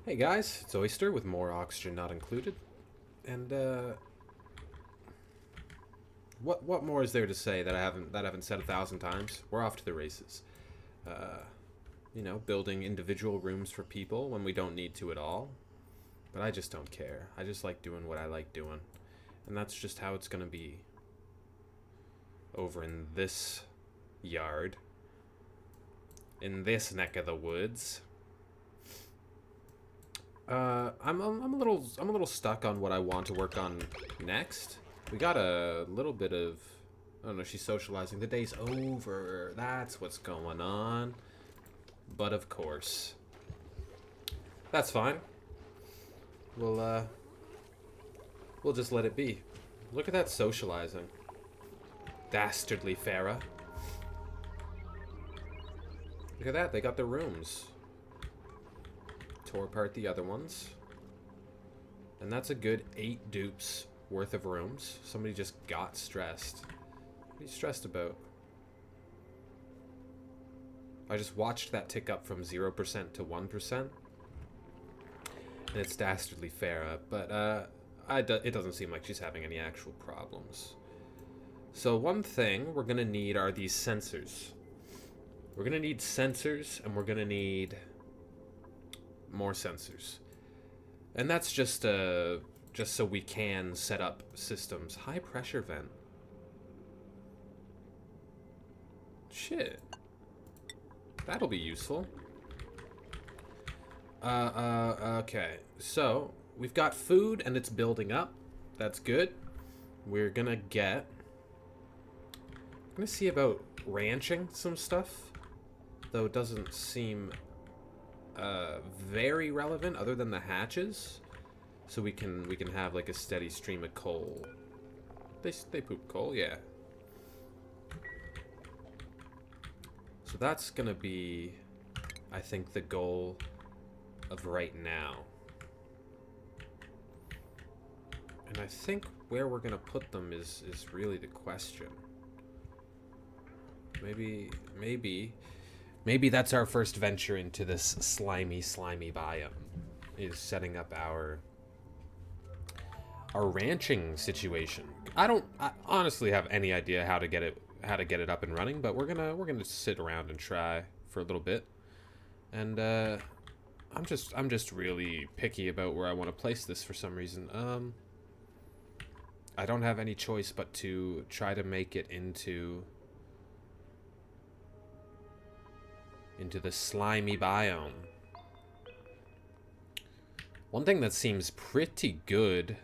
Hey guys, it's Oyster with more oxygen not included. And what more is there to say that I haven't said 1,000 times? We're off to the races. Uh, building individual rooms for people when we don't need to at all. But I just don't care. I just like doing what I like doing. And that's just how it's gonna be over in this yard. In this neck of the woods. I'm a little stuck on what I want to work on next. We got a little bit of, I don't know. She's socializing. The day's over. That's what's going on. But of course, that's fine. We'll just let it be. Look at that socializing, dastardly Farah. Look at that. They got their rooms. Tore apart the other ones. And that's a good 8 dupes worth of rooms. Somebody just got stressed. What are you stressed about? I just watched that tick up from 0% to 1%. And it's dastardly Farah, but it doesn't seem like she's having any actual problems. So one thing we're going to need are these sensors. We're going to need sensors, and we're going to need more sensors. And that's just so we can set up systems. High pressure vent. Shit. That'll be useful. Okay. So, we've got food and it's building up. That's good. We're gonna see about ranching some stuff. Though it doesn't seem very relevant other than the hatches. So we can have like a steady stream of coal. They poop coal, yeah. So that's gonna be, I think, the goal of right now. And I think where we're gonna put them is really the question. Maybe that's our first venture into this slimy biome, is setting up our ranching situation. I honestly have any idea how to get it up and running, but we're gonna sit around and try for a little bit. And I'm just really picky about where I want to place this for some reason. I don't have any choice but to try to make it into the slimy biome. One thing that seems pretty good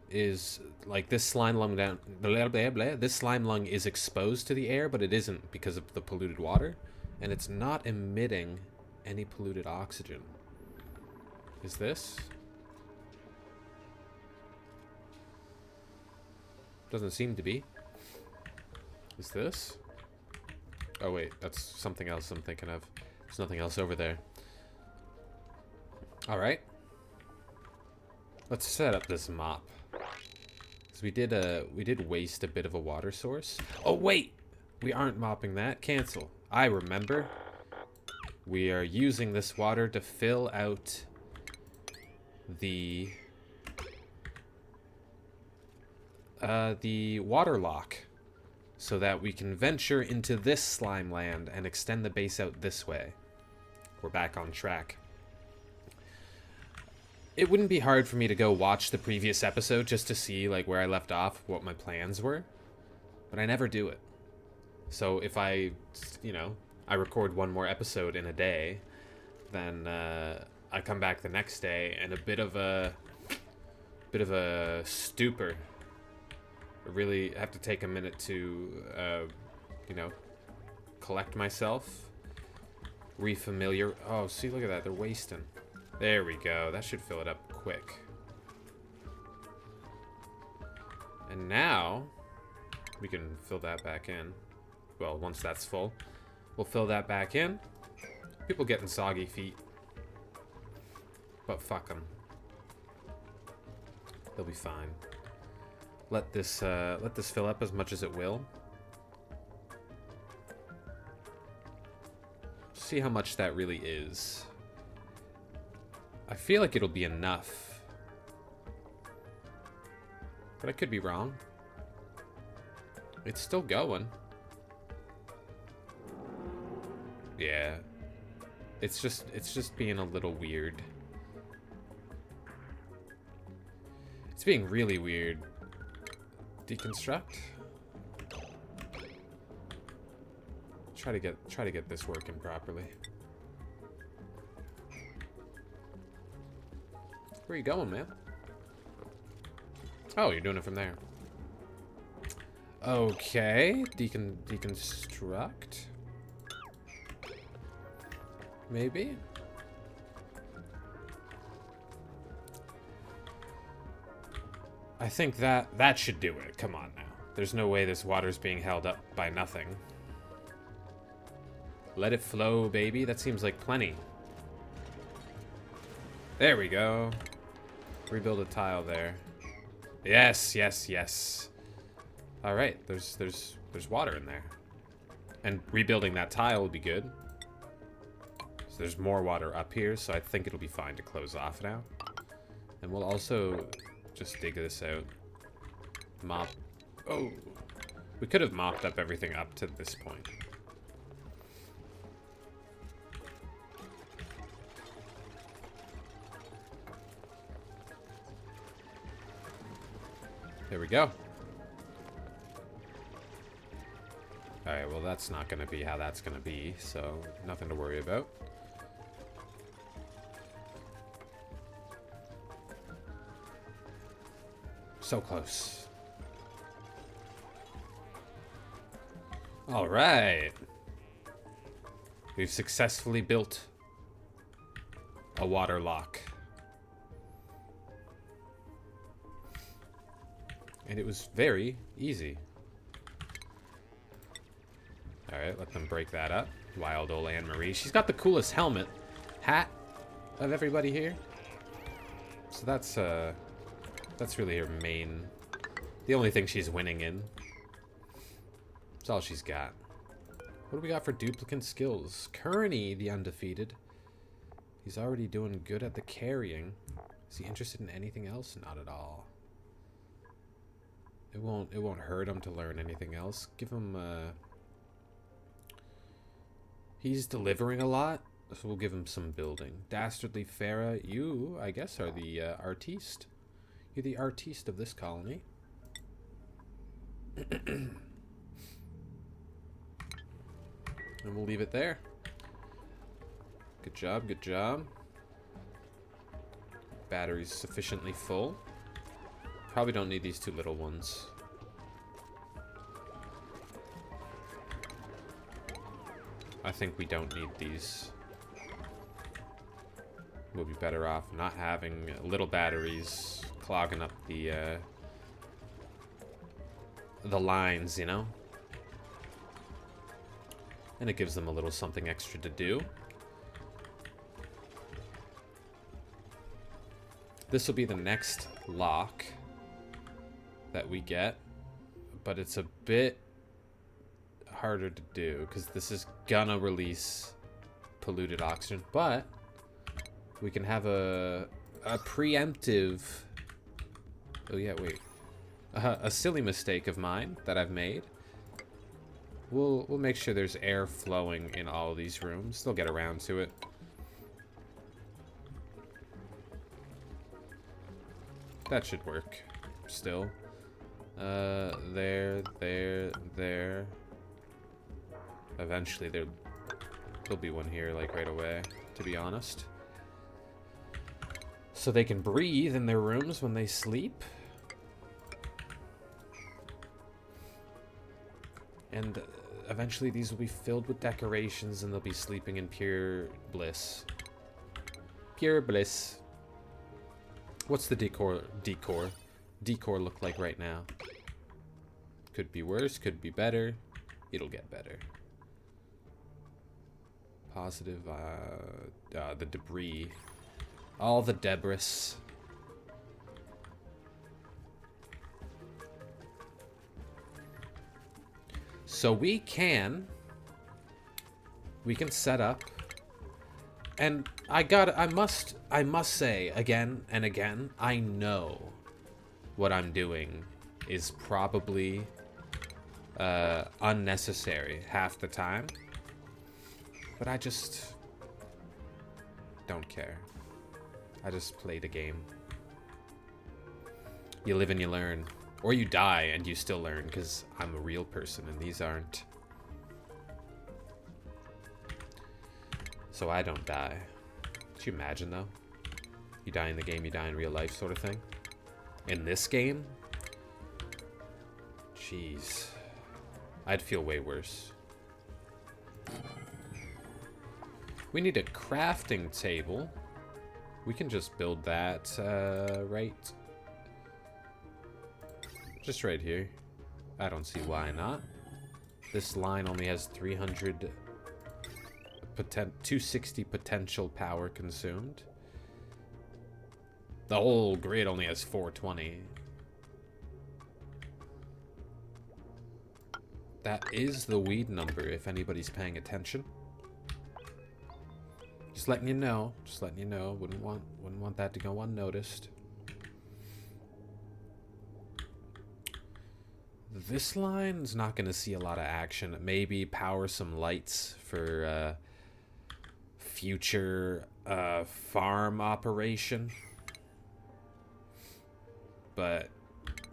is like this slime lung down. Blah, blah, blah. This slime lung is exposed to the air, but it isn't because of the polluted water, and it's not emitting any polluted oxygen. Is this? Doesn't seem to be. Is this? Oh wait, that's something else I'm thinking of. There's nothing else over there. Alright. Let's set up this mop. Because we did waste a bit of a water source. Oh wait! We aren't mopping that. Cancel. I remember. We are using this water to fill out the water lock, so that we can venture into this slime land and extend the base out this way. We're back on track. It wouldn't be hard for me to go watch the previous episode just to see like where I left off, what my plans were, but I never do it. So if I record one more episode in a day, then I come back the next day and a bit of a stupor. I really have to take a minute to, collect myself. Refamiliar. Oh, see, look at that. They're wasting. There we go. That should fill it up quick. And now, we can fill that back in. Well, once that's full, we'll fill that back in. People getting soggy feet. But fuck them. They'll be fine. Let this fill up as much as it will. See how much that really is. I feel like it'll be enough. But I could be wrong. It's still going. Yeah. It's just being a little weird. It's being really weird. Deconstruct? Try to get this working properly. Where are you going, man? Oh, you're doing it from there. Okay, deconstruct. Maybe. I think that should do it. Come on now. There's no way this water's being held up by nothing. Let it flow, baby. That seems like plenty. There we go. Rebuild a tile there. Yes, yes, yes. All right, there's water in there. And rebuilding that tile will be good. So there's more water up here, so I think it'll be fine to close off now. And we'll also just dig this out. Mop. Oh. We could have mopped up everything up to this point. There we go. Alright, well that's not going to be how that's going to be, so nothing to worry about. So close. Alright. We've successfully built a water lock. And it was very easy. Alright, let them break that up. Wild old Anne-Marie. She's got the coolest helmet. Hat of everybody here. So that's really her main... The only thing she's winning in. That's all she's got. What do we got for duplicate skills? Kearney, the undefeated. He's already doing good at the carrying. Is he interested in anything else? Not at all. It won't hurt him to learn anything else. Give him he's delivering a lot, so we'll give him some building. Dastardly Farah, you, I guess, are the artiste. You're the artiste of this colony. And we'll leave it there. Good job, good job. Battery's sufficiently full. Probably don't need these two little ones. I think we don't need these. We'll be better off not having little batteries clogging up the lines, you know? And it gives them a little something extra to do. This will be the next lock that we get, but it's a bit harder to do because this is gonna release polluted oxygen, but we can have a preemptive... Oh yeah, wait. A silly mistake of mine that I've made. We'll make sure there's air flowing in all of these rooms. They'll get around to it. That should work still. There. Eventually there'll be one here, like, right away, to be honest. So they can breathe in their rooms when they sleep. And eventually these will be filled with decorations and they'll be sleeping in pure bliss. Pure bliss. What's the decor look like right now? Could be worse, could be better. It'll get better. Positive, the debris. All the debris. So we can set up And I must say again and again, I know what I'm doing is probably unnecessary half the time, but I just don't care. I just play the game. You live and you learn. Or you die and you still learn, because I'm a real person and these aren't. So I don't die. Could you imagine, though? You die in the game, you die in real life sort of thing. In this game? Jeez. I'd feel way worse. We need a crafting table. We can just build that, right? Just right here. I don't see why not. This line only has 260 potential power consumed. The whole grid only has 420. That is the weed number, if anybody's paying attention. Just letting you know. Just letting you know. Wouldn't want that to go unnoticed. This line's not going to see a lot of action. Maybe power some lights for future farm operation. But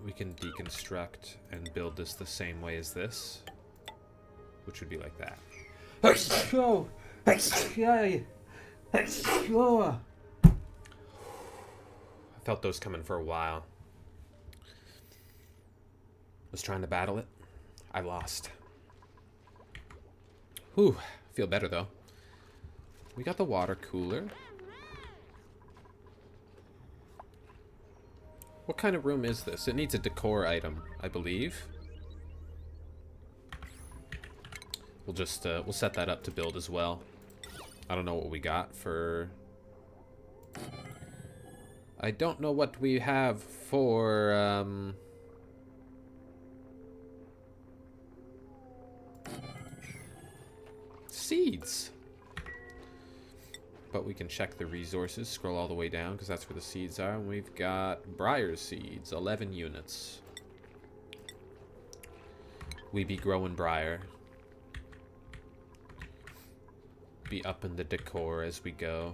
we can deconstruct and build this the same way as this, which would be like that. I felt those coming for a while. Was trying to battle it. I lost. Whew. Feel better, though. We got the water cooler. What kind of room is this? It needs a decor item, I believe. We'll just, we'll set that up to build as well. I don't know what we got for... I don't know what we have for, seeds. But we can check the resources, scroll all the way down, because that's where the seeds are. And we've got briar seeds, 11 units. We be growing briar. Be up in the decor as we go.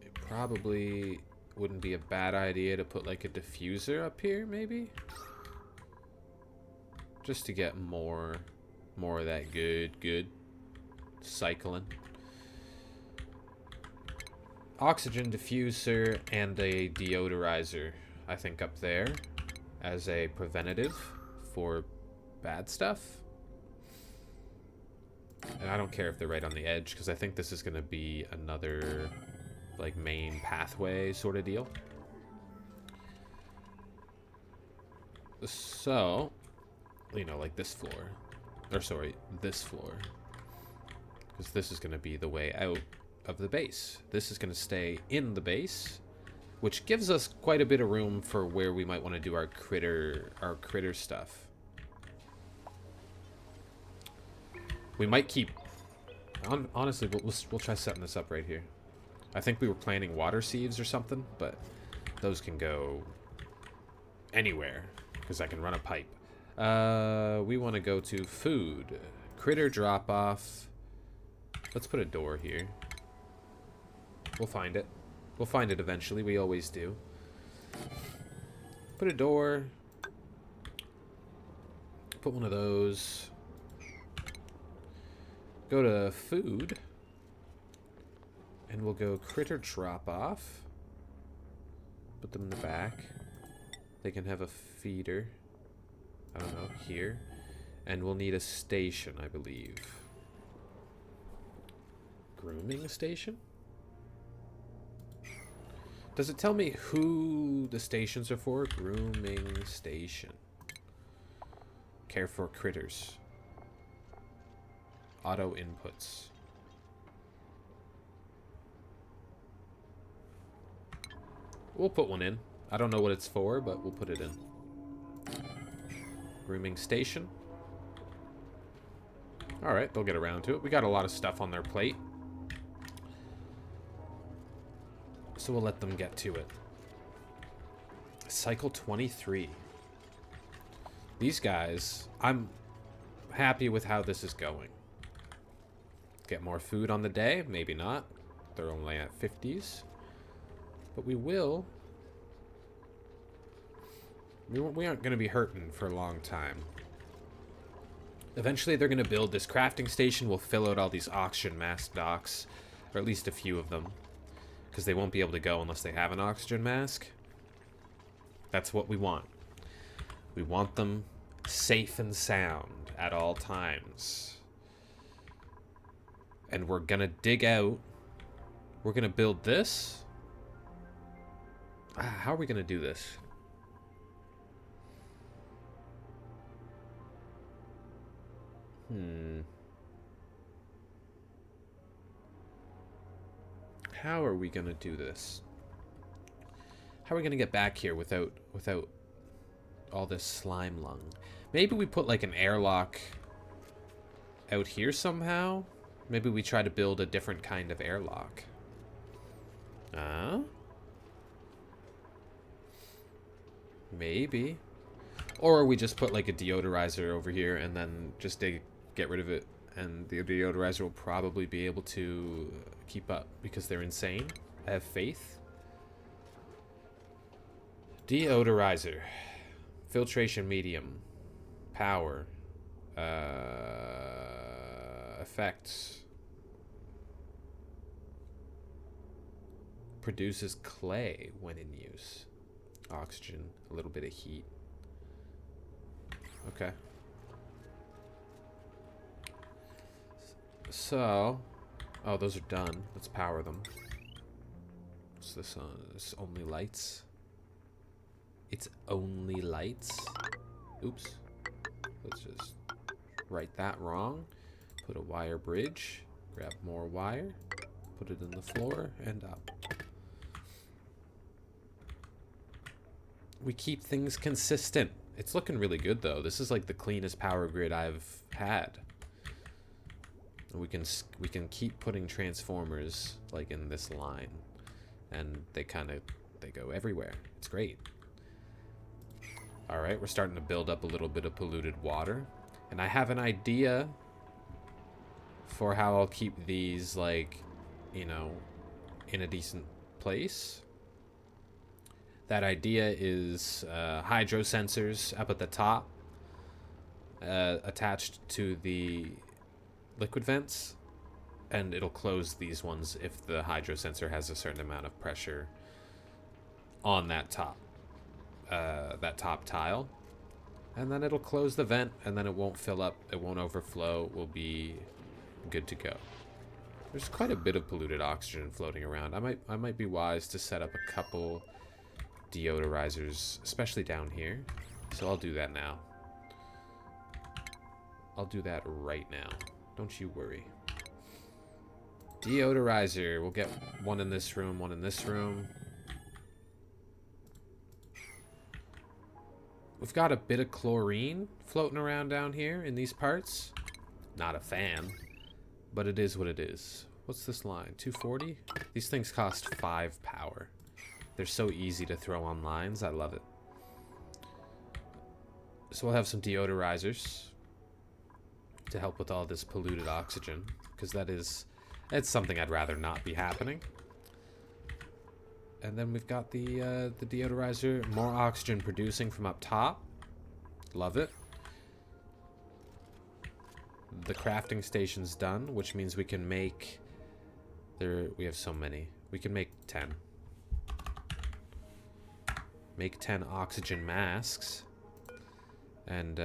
It probably wouldn't be a bad idea to put like a diffuser up here, maybe? Just to get more of that good cycling. Oxygen diffuser and a deodorizer, I think, up there as a preventative for bad stuff. And I don't care if they're right on the edge, because I think this is going to be another like main pathway sort of deal. So, you know, like this floor. Or sorry, this floor. Because this is going to be the way out of the base. This is going to stay in the base, which gives us quite a bit of room for where we might want to do our critter stuff. We might keep... honestly, we'll try setting this up right here. I think we were planning water sieves or something, but those can go anywhere, because I can run a pipe. We want to go to food. Critter drop-off. Let's put a door here. We'll find it. We'll find it eventually. We always do. Put a door. Put one of those. Go to food. And we'll go critter drop-off. Put them in the back. They can have a feeder. I don't know, here. And we'll need a station, I believe. Grooming station? Does it tell me who the stations are for? Grooming station. Care for critters. Auto inputs. We'll put one in. I don't know what it's for, but we'll put it in. Grooming station. Alright, they'll get around to it. We got a lot of stuff on their plate. So we'll let them get to it. Cycle 23. These guys, I'm happy with how this is going. Get more food on the day? Maybe not. They're only at 50s. But we will. We aren't going to be hurting for a long time. Eventually they're going to build this crafting station. We'll fill out all these oxygen mask docks. Or at least a few of them. Because they won't be able to go unless they have an oxygen mask. That's what we want. We want them safe and sound at all times. And we're going to dig out. We're going to build this. How are we going to do this? How are we going to do this? How are we going to get back here without all this slime lung? Maybe we put like an airlock out here somehow? Maybe we try to build a different kind of airlock. Maybe. Or we just put like a deodorizer over here and then just get rid of it. And the deodorizer will probably be able to keep up because they're insane. I have faith. Deodorizer. Filtration medium. Power. Effects. Produces clay when in use. Oxygen. A little bit of heat. Okay. So, oh, those are done. Let's power them. What's this on? It's only lights. It's only lights. Oops. Let's just write that wrong. Put a wire bridge. Grab more wire. Put it in the floor and up. We keep things consistent. It's looking really good though. This is like the cleanest power grid I've had. We can keep putting transformers like in this line, and they go everywhere. It's great. All right, we're starting to build up a little bit of polluted water, and I have an idea for how I'll keep these like, you know, in a decent place. That idea is hydro sensors up at the top, attached to the liquid vents, and it'll close these ones if the hydro sensor has a certain amount of pressure on that top tile, and then it'll close the vent, and then it won't fill up, it won't overflow, we'll be good to go. There's quite a bit of polluted oxygen floating around. I might be wise to set up a couple deodorizers, especially down here, so I'll do that now. I'll do that right now. Don't you worry. Deodorizer. We'll get one in this room, one in this room. We've got a bit of chlorine floating around down here in these parts. Not a fan, but it is what it is. What's this line? 240? These things cost 5 power. They're so easy to throw on lines. I love it. So we'll have some deodorizers to help with all this polluted oxygen, because it's something I'd rather not be happening. And then we've got the deodorizer, more oxygen producing from up top. Love it. The crafting station's done, which means we can make we have so many. We can make 10. Make 10 oxygen masks and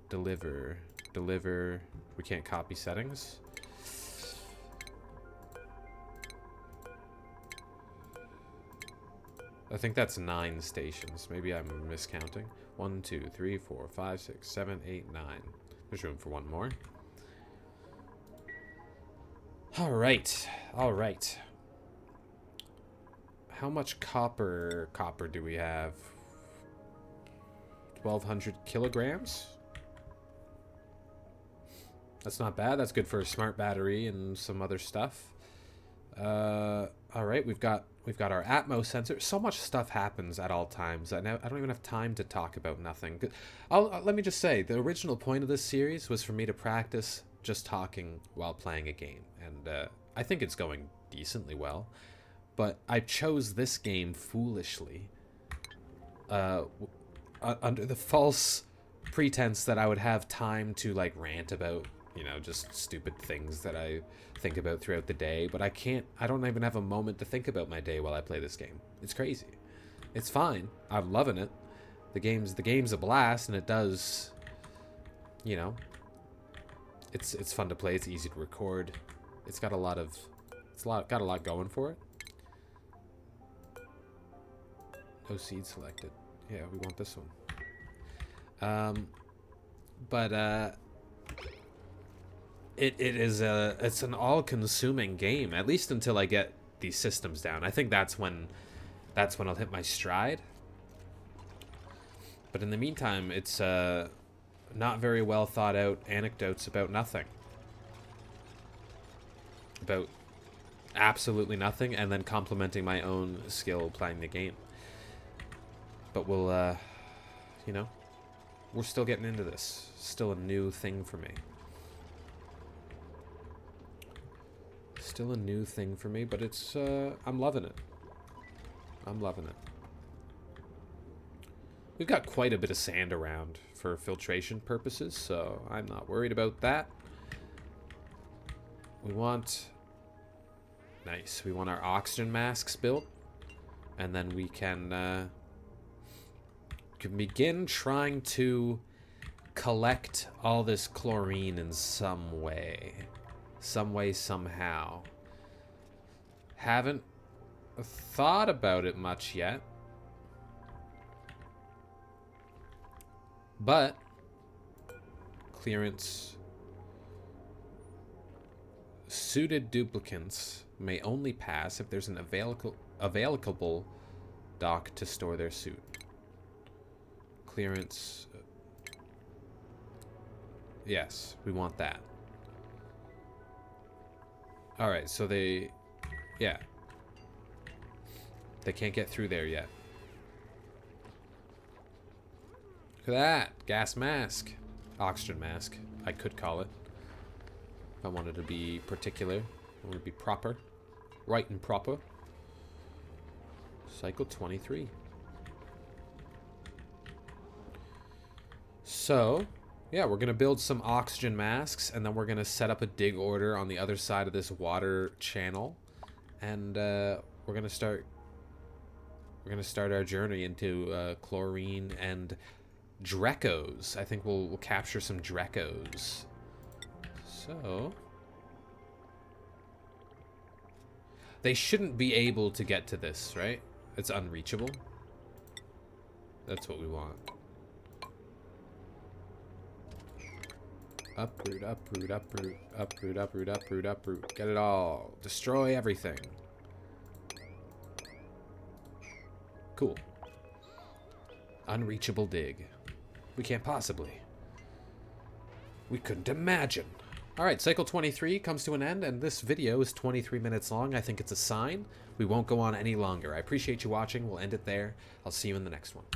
deliver. We can't copy settings. I think that's 9 stations. Maybe I'm miscounting. 1, 2, 3, 4, 5, 6, 7, 8, 9. There's room for one more. All right. How much copper do we have? 1,200 kilograms? That's not bad. That's good for a smart battery and some other stuff. All right, we've got our Atmos sensor. So much stuff happens at all times. I don't even have time to talk about nothing. Let me just say, the original point of this series was for me to practice just talking while playing a game, and I think it's going decently well. But I chose this game foolishly, under the false pretense that I would have time to like rant about, you know, just stupid things that I think about throughout the day. But I don't even have a moment to think about my day while I play this game. It's crazy. It's fine. I'm loving it. The game's a blast, and it does, you know, it's fun to play. It's easy to record. It's got a lot going for it. No seed selected. Yeah, we want this one. It's an all-consuming game, at least until I get these systems down. I think that's when I'll hit my stride. But in the meantime, it's not very well thought out anecdotes about nothing. About absolutely nothing, and then complimenting my own skill playing the game. But we'll, you know, we're still getting into this. Still a new thing for me. Still a new thing for me, but it's, I'm loving it. I'm loving it. We've got quite a bit of sand around for filtration purposes, so I'm not worried about that. We want... Nice. We want our oxygen masks built, and then we can begin trying to collect all this chlorine in some way. Some way, somehow. Haven't thought about it much yet. But clearance suited duplicants may only pass if there's an available dock to store their suit. Clearance. Yes, we want that. Alright, so they... Yeah. They can't get through there yet. Look at that. Gas mask. Oxygen mask, I could call it. If I wanted to be particular. I want to be proper. Right and proper. Cycle 23. So... yeah, we're going to build some oxygen masks, and then we're going to set up a dig order on the other side of this water channel. And we're going to start our journey into chlorine and Drecos. I think we'll capture some Drecos. So they shouldn't be able to get to this, right? It's unreachable. That's what we want. Uproot, uproot, uproot, uproot, uproot, uproot, uproot. Get it all. Destroy everything. Cool. Unreachable dig. We can't possibly. We couldn't imagine. Alright, cycle 23 comes to an end, and this video is 23 minutes long. I think it's a sign. We won't go on any longer. I appreciate you watching. We'll end it there. I'll see you in the next one.